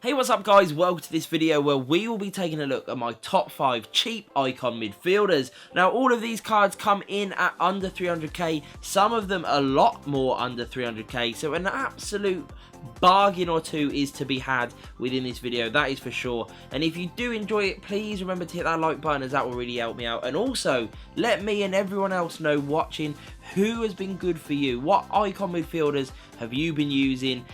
Hey, what's up guys, welcome to this video where we will be taking a look at my top 5 cheap icon midfielders. Now all of these cards come in at under 300k, some of them a lot more under 300k, so an absolute bargain or two is to be had within this video, that is for sure. And if you do enjoy it, please remember to hit that like button, as that will really help me out. And also let me and everyone else know watching who has been good for you. What icon midfielders have you been using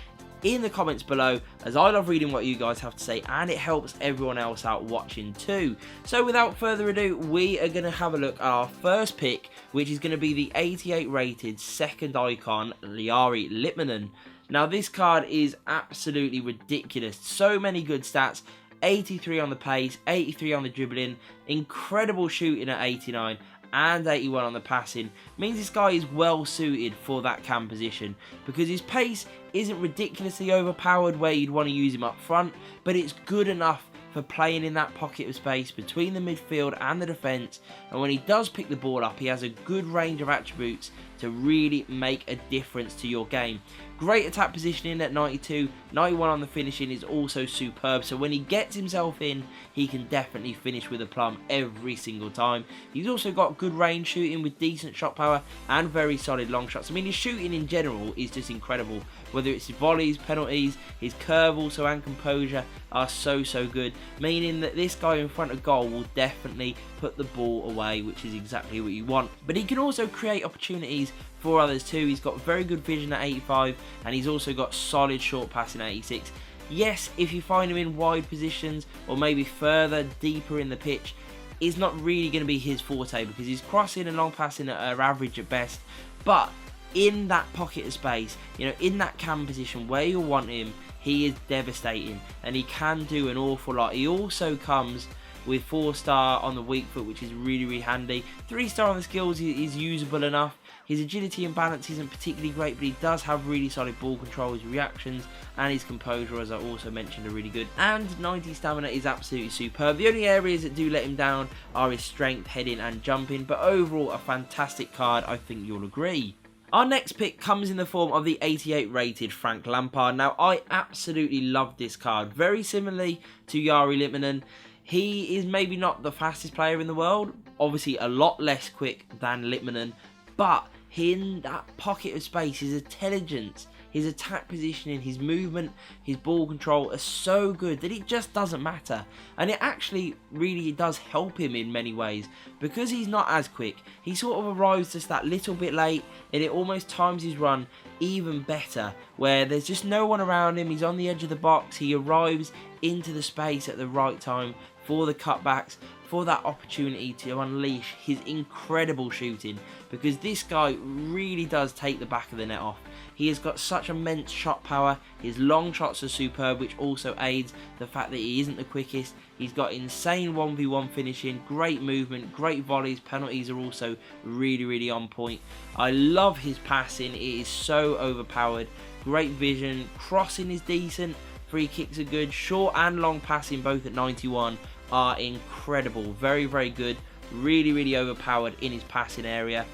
in the comments below, as I love reading what you guys have to say and it helps everyone else out watching too. So without further ado, we are going to have a look at our first pick, which is going to be the 88 rated second icon, Lyari Lebanon. Now this card is absolutely ridiculous, so many good stats. 83 on the pace, 83 on the dribbling, incredible shooting at 89, and 81 on the passing. Means this guy is well suited for that cam position, because his pace isn't ridiculously overpowered where you'd want to use him up front, but it's good enough for playing in that pocket of space between the midfield and the defence. And when he does pick the ball up, he has a good range of attributes to really make a difference to your game. Great attack positioning at 92, 91 on the finishing is also superb, so when he gets himself in, he can definitely finish with a plum every single time. He's also got good range shooting with decent shot power and very solid long shots. I mean, his shooting in general is just incredible, whether it's his volleys, penalties, his curve also and composure are so good, meaning that this guy in front of goal will definitely put the ball away, which is exactly what you want. But he can also create opportunities for others too. He's got very good vision at 85, and he's also got solid short passing at 86. Yes, if you find him in wide positions or maybe further deeper in the pitch, is not really going to be his forte, because his crossing and long passing are average at best. But in that pocket of space, you know, in that cam position where you want him, he is devastating and he can do an awful lot. He also comes with 4-star on the weak foot, which is really handy. 3-star on the skills is usable enough. His agility and balance isn't particularly great, but he does have really solid ball control. His reactions and his composure, as I also mentioned, are really good. And 90 stamina is absolutely superb. The only areas that do let him down are his strength, heading and jumping, but overall a fantastic card, I think you'll agree. Our next pick comes in the form of the 88 rated Frank Lampard. Now I absolutely love this card. Very similarly to Lyari Lebanon, he is maybe not the fastest player in the world, obviously a lot less quick than Litmanen, but in that pocket of space, his intelligence, his attack positioning, his movement, his ball control are so good that it just doesn't matter. And it actually really does help him in many ways, because he's not as quick. He sort of arrives just that little bit late, and it almost times his run even better, where there's just no one around him. He's on the edge of the box. He arrives into the space at the right time for the cutbacks, for that opportunity to unleash his incredible shooting, because this guy really does take the back of the net off. He has got such immense shot power. His long shots are superb, which also aids the fact that he isn't the quickest. He's got insane 1v1 finishing, great movement, great volleys, penalties are also really on point. I love his passing, it is so overpowered. Great vision, crossing is decent, free kicks are good, short and long passing both at 91 are incredible. Very good, really overpowered in his passing area.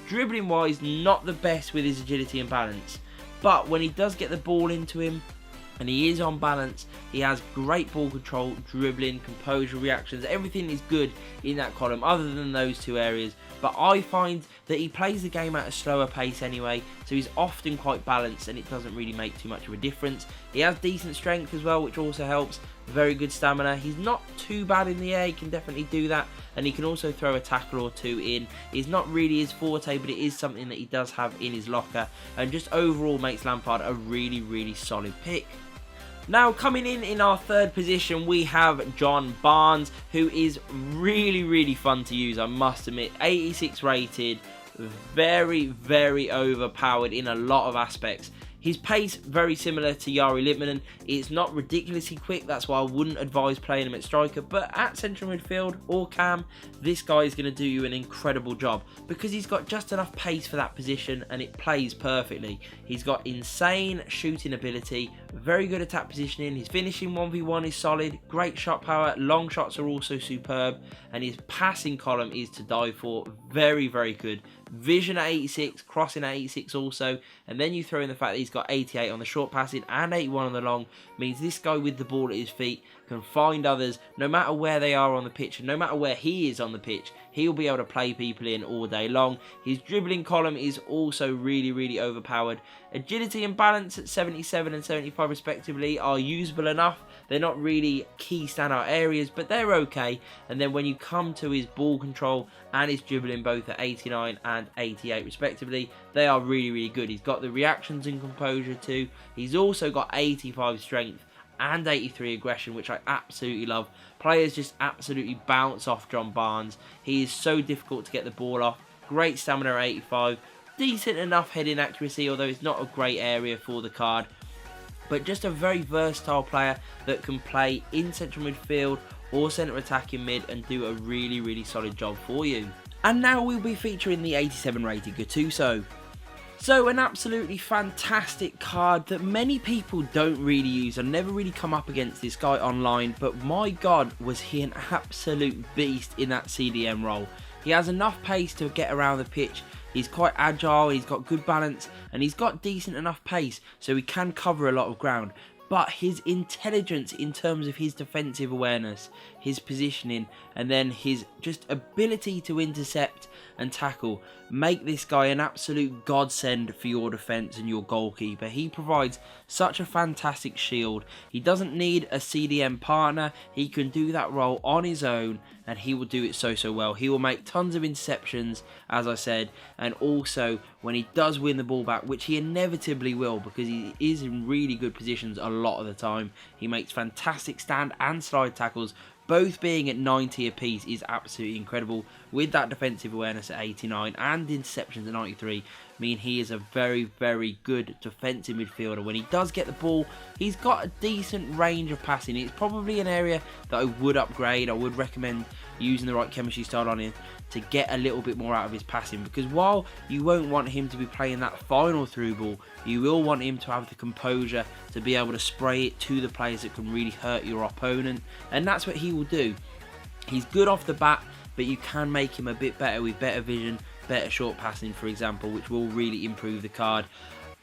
Dribbling wise, not the best with his agility and balance, but when he does get the ball into him and he is on balance, he has great ball control, dribbling, composure, reactions, everything is good in that column other than those two areas. But I find that he plays the game at a slower pace anyway, so he's often quite balanced and it doesn't really make too much of a difference. He has decent strength as well, which also helps. Very good stamina. He's not too bad in the air, he can definitely do that, and he can also throw a tackle or two in. It's not really his forte, but it is something that he does have in his locker, and just overall makes Lampard a really solid pick. Now coming in our third position, we have John Barnes, who is really fun to use, I must admit. 86 rated, very overpowered in a lot of aspects. His pace, very similar to Lyari Lebanon. It's not ridiculously quick, that's why I wouldn't advise playing him at striker, but at central midfield or cam, this guy is going to do you an incredible job, because he's got just enough pace for that position and it plays perfectly. He's got insane shooting ability, very good attack positioning, his finishing 1v1 is solid, great shot power, long shots are also superb, and his passing column is to die for, very good. Vision at 86, crossing at 86 also, and then you throw in the fact that he's got 88 on the short passing and 81 on the long, means this guy with the ball at his feet can find others no matter where they are on the pitch, and no matter where he is on the pitch, he'll be able to play people in all day long. His dribbling column is also really overpowered. Agility and balance at 77 and 75 respectively are usable enough. They're not really key standout areas, but they're okay. And then when you come to his ball control and his dribbling, both at 89 and 88 respectively, they are really good. He's got the reactions and composure too. He's also got 85 strength and 83 aggression, which I absolutely love. Players just absolutely bounce off John Barnes. He is so difficult to get the ball off. Great stamina at 85. Decent enough heading accuracy, although it's not a great area for the card. But just a very versatile player that can play in central midfield or centre attacking mid and do a really solid job for you. And now we'll be featuring the 87 rated Gattuso. So an absolutely fantastic card that many people don't really use. I've never really come up against this guy online, but my god, was he an absolute beast in that CDM role. He has enough pace to get around the pitch. He's quite agile, he's got good balance, and he's got decent enough pace, so he can cover a lot of ground. But his intelligence in terms of his defensive awareness, his positioning, and then his just ability to intercept and tackle make this guy an absolute godsend for your defence and your goalkeeper. He provides such a fantastic shield. He doesn't need a CDM partner. He can do that role on his own, and he will do it so well. He will make tons of interceptions, as I said, and also when he does win the ball back, which he inevitably will because he is in really good positions a lot of the time, he makes fantastic stand and slide tackles. Both being at 90 apiece is absolutely incredible, with that defensive awareness at 89 and interceptions at 93. I mean, he is a very good defensive midfielder. When he does get the ball, he's got a decent range of passing. It's probably an area that I would upgrade. I would recommend using the right chemistry style on him to get a little bit more out of his passing, because while you won't want him to be playing that final through ball, you will want him to have the composure to be able to spray it to the players that can really hurt your opponent, and that's what he will do. He's good off the bat, but you can make him a bit better with better vision, better short passing, for example, which will really improve the card.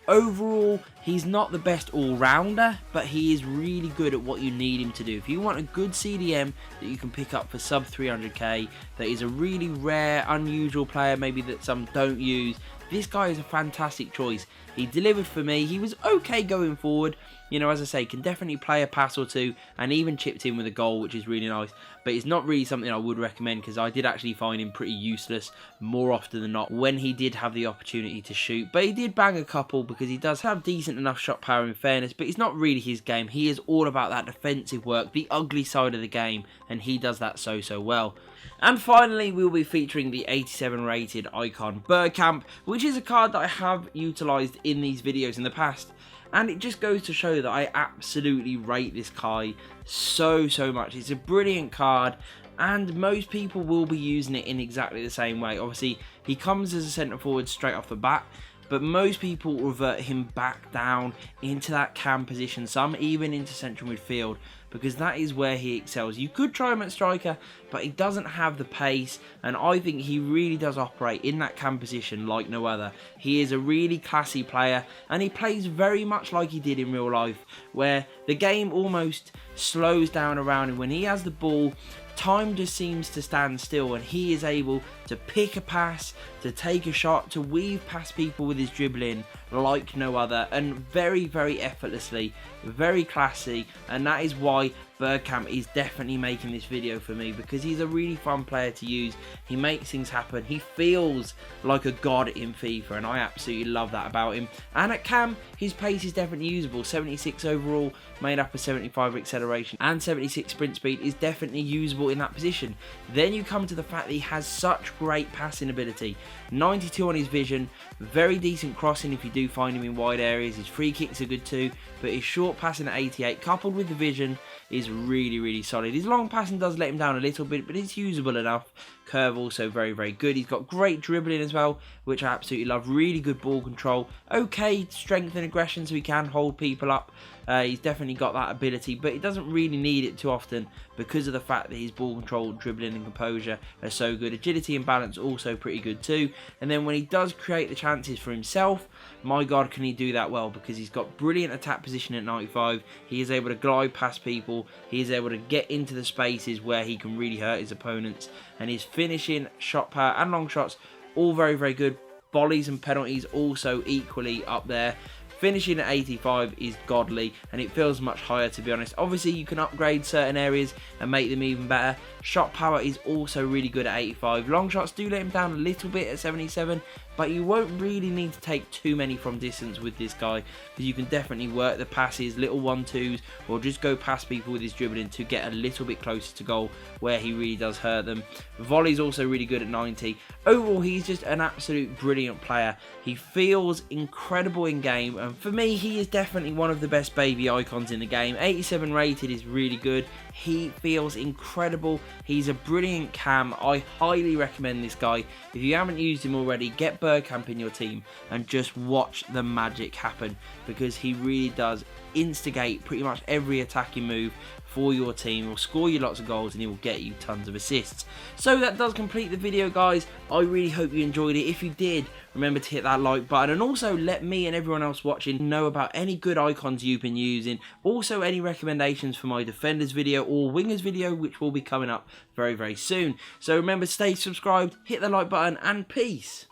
Overall, he's not the best all-rounder, but he is really good at what you need him to do. If you want a good CDM that you can pick up for sub 300k, that is a really rare, unusual player, maybe that some don't use, this guy is a fantastic choice. He delivered for me. He was okay going forward. You know, as I say, can definitely play a pass or two and even chipped in with a goal, which is really nice. But it's not really something I would recommend, because I did actually find him pretty useless more often than not when he did have the opportunity to shoot. But he did bang a couple because he does have decent enough shot power in fairness, but it's not really his game. He is all about that defensive work, the ugly side of the game, and he does that so well. And finally, we'll be featuring the 87 rated Icon Bergkamp, which is a card that I have utilised in these videos in the past. And it just goes to show that I absolutely rate this guy so much. It's a brilliant card, and most people will be using it in exactly the same way. Obviously, he comes as a centre forward straight off the bat, but most people revert him back down into that cam position, some even into central midfield, because that is where he excels. You could try him at striker, but he doesn't have the pace, and I think he really does operate in that cam position like no other. He is a really classy player, and he plays very much like he did in real life, where the game almost slows down around him. When he has the ball, time just seems to stand still, and he is able to pick a pass, to take a shot, to weave past people with his dribbling like no other, and very effortlessly, very classy. And that is why Bergkamp is definitely making this video for me, because he's a really fun player to use. He makes things happen. He feels like a god in FIFA, and I absolutely love that about him. And at cam, his pace is definitely usable. 76 overall, made up of 75 acceleration and 76 sprint speed, is definitely usable in that position. Then you come to the fact that he has such great passing ability. 92 on his vision, very decent crossing if you do find him in wide areas. His free kicks are good too. but his short passing at 88 coupled with the vision is really solid. His long passing does let him down a little bit, but it's usable enough. Curve also very good. He's got great dribbling as well, which I absolutely love. Really good ball control. Okay strength and aggression, so he can hold people up. He's definitely got that ability, but he doesn't really need it too often because of the fact that his ball control, dribbling and composure are so good. Agility and balance also pretty good too. And then when he does create the chances for himself, my God, can he do that well, because he's got brilliant attack position at 95. He is able to glide past people. He is able to get into the spaces where he can really hurt his opponents. And his finishing, shot power and long shots, all very good. Volleys and penalties also equally up there. Finishing at 85 is godly, and it feels much higher, to be honest. Obviously, you can upgrade certain areas and make them even better. Shot power is also really good at 85. Long shots do let him down a little bit at 77, but you won't really need to take too many from distance with this guy, because you can definitely work the passes, little 1-2s, or just go past people with his dribbling to get a little bit closer to goal where he really does hurt them. Volley's also really good at 90. Overall, he's just an absolute brilliant player. He feels incredible in game, and for me, he is definitely one of the best baby icons in the game. 87 rated is really good. He feels incredible. He's a brilliant cam. I highly recommend this guy. If you haven't used him already, get Bergkamp in your team and just watch the magic happen, because he really does instigate pretty much every attacking move for your team. He'll score you lots of goals and he will get you tons of assists. So that does complete the video, guys. I really hope you enjoyed it. If you did, remember to hit that like button, and also let me and everyone else watching know about any good icons you've been using. Also any recommendations for my defenders video or wingers video, which will be coming up very soon. So remember to stay subscribed, hit the like button, and peace.